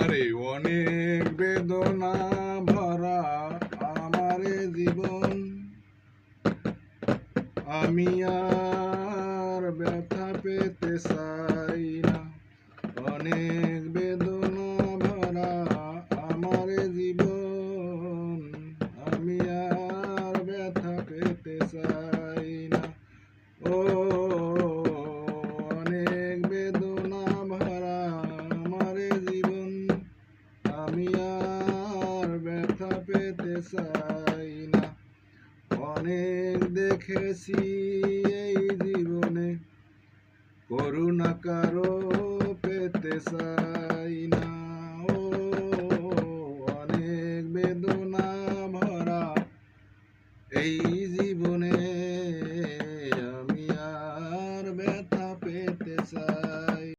আরে অনেক বেদনা ভরা আমারে জীবন, আমি আর ব্যথা পেতে চাই না। অনেক বেদনা ভরা আমারে জীবন, আমি আর ব্যথা পেতে চাই না। ও অনেক বেদনা ভরা আমারে জীবন, আমি আর ব্যথা পেতে চাই না। অনেক দেখেছি এই জীবনে, করুণা কারো পেতে চাই।